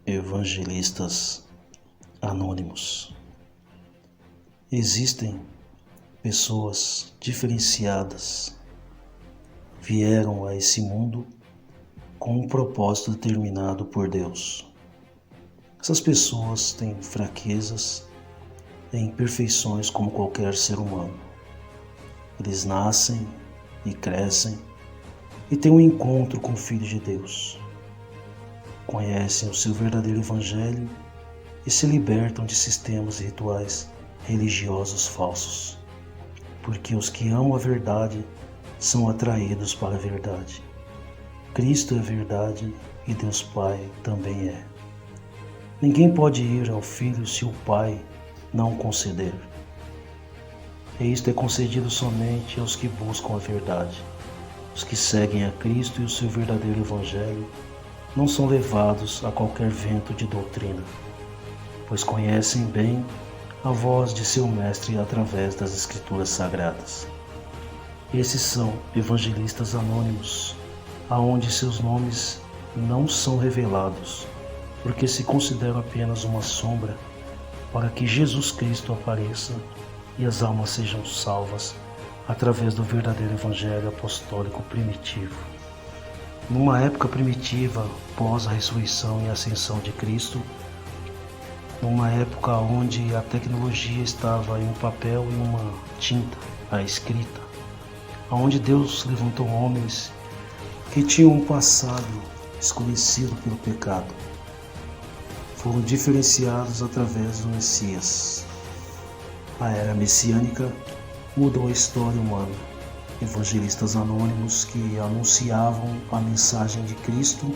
Evangelistas anônimos. Existem pessoas diferenciadas, vieram a esse mundo com um propósito determinado por Deus. Essas pessoas têm fraquezas e imperfeições como qualquer ser humano. Eles nascem e crescem e têm um encontro com o Filho de Deus. Conhecem o seu verdadeiro Evangelho e se libertam de sistemas e rituais religiosos falsos, porque os que amam a verdade são atraídos para a verdade. Cristo é a verdade e Deus Pai também é. Ninguém pode ir ao Filho se o Pai não conceder. E isto é concedido somente aos que buscam a verdade. Os que seguem a Cristo e o seu verdadeiro Evangelho não são levados a qualquer vento de doutrina, pois conhecem bem a voz de seu Mestre através das Escrituras Sagradas. Esses são evangelistas anônimos, aonde seus nomes não são revelados, porque se consideram apenas uma sombra para que Jesus Cristo apareça e as almas sejam salvas através do verdadeiro Evangelho apostólico primitivo. Numa época primitiva, pós a ressurreição e ascensão de Cristo, numa época onde a tecnologia estava em um papel e uma tinta, a escrita, onde Deus levantou homens que tinham um passado escurecido pelo pecado, foram diferenciados através do Messias. A era messiânica mudou a história humana. Evangelistas anônimos que anunciavam a mensagem de Cristo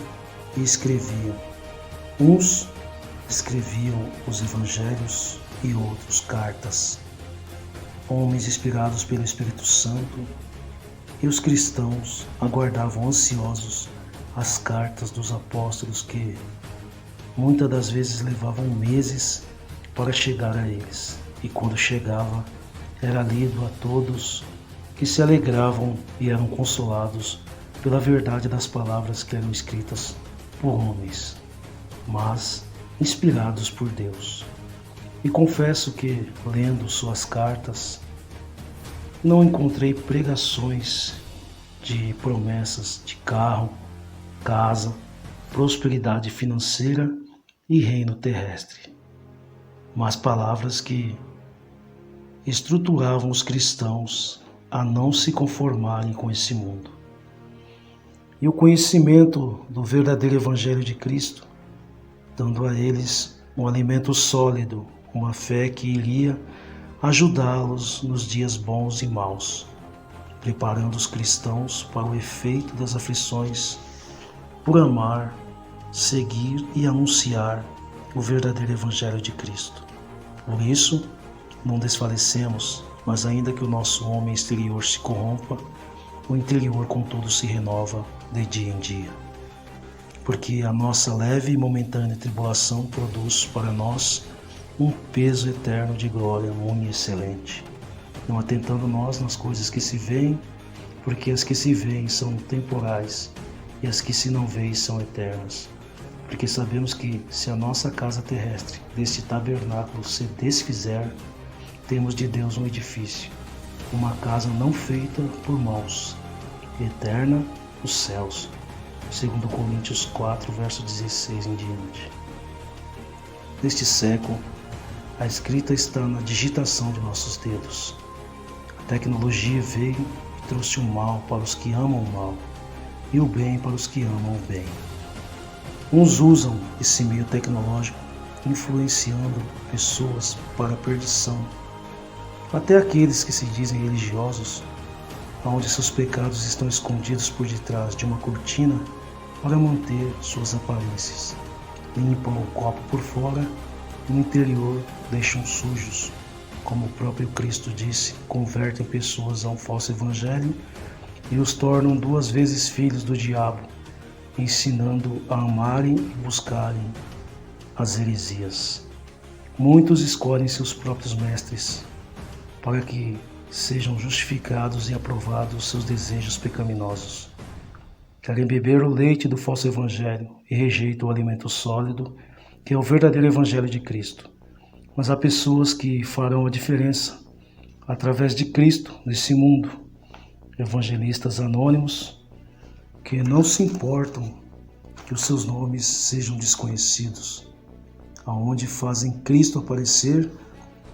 e escreviam. Uns escreviam os evangelhos e outros cartas. Homens inspirados pelo Espírito Santo, e os cristãos aguardavam ansiosos as cartas dos apóstolos que muitas das vezes levavam meses para chegar a eles. E quando chegava, era lido a todos que se alegravam e eram consolados pela verdade das palavras que eram escritas por homens, mas inspirados por Deus. E confesso que, lendo suas cartas, não encontrei pregações de promessas de carro, casa, prosperidade financeira e reino terrestre, mas palavras que estruturavam os cristãos a não se conformarem com esse mundo. E o conhecimento do verdadeiro Evangelho de Cristo, dando a eles um alimento sólido, uma fé que iria ajudá-los nos dias bons e maus, preparando os cristãos para o efeito das aflições, por amar, seguir e anunciar o verdadeiro Evangelho de Cristo. Por isso, não desfalecemos, mas ainda que o nosso homem exterior se corrompa, o interior contudo se renova de dia em dia. Porque a nossa leve e momentânea tribulação produz para nós um peso eterno de glória muito excelente, não atentando nós nas coisas que se veem, porque as que se veem são temporais e as que se não veem são eternas. Porque sabemos que se a nossa casa terrestre deste tabernáculo se desfizer, temos de Deus um edifício, uma casa não feita por mãos, eterna nos céus. 2 Coríntios 4, verso 16 em diante. Neste século, a escrita está na digitação de nossos dedos. A tecnologia veio e trouxe o mal para os que amam o mal e o bem para os que amam o bem. Uns usam esse meio tecnológico influenciando pessoas para a perdição, até aqueles que se dizem religiosos, onde seus pecados estão escondidos por detrás de uma cortina para manter suas aparências. Limpam o copo por fora e no interior deixam sujos. Como o próprio Cristo disse, convertem pessoas a um falso evangelho e os tornam 2 vezes filhos do diabo, ensinando a amarem e buscarem as heresias. Muitos escolhem seus próprios mestres para que sejam justificados e aprovados seus desejos pecaminosos. Querem beber o leite do falso evangelho e rejeitam o alimento sólido que é o verdadeiro Evangelho de Cristo. Mas há pessoas que farão a diferença através de Cristo nesse mundo. Evangelistas anônimos que não se importam que os seus nomes sejam desconhecidos, aonde fazem Cristo aparecer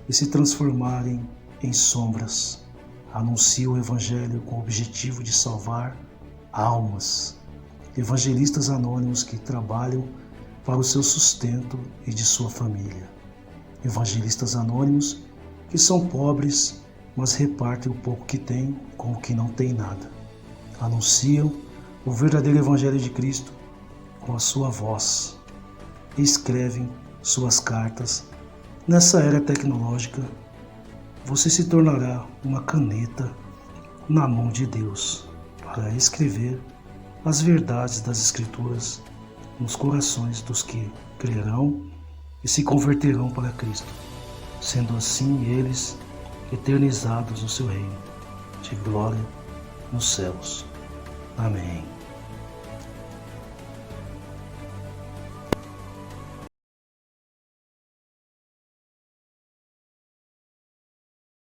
e se transformarem em sombras. Anunciam o Evangelho com o objetivo de salvar almas. Evangelistas anônimos que trabalham para o seu sustento e de sua família. Evangelistas anônimos que são pobres, mas repartem o pouco que têm com o que não tem nada. Anunciam o verdadeiro Evangelho de Cristo com a sua voz e escrevem suas cartas. Nessa era tecnológica, você se tornará uma caneta na mão de Deus para escrever as verdades das Escrituras nos corações dos que crerão e se converterão para Cristo, sendo assim eles eternizados no seu reino de glória nos céus. Amém.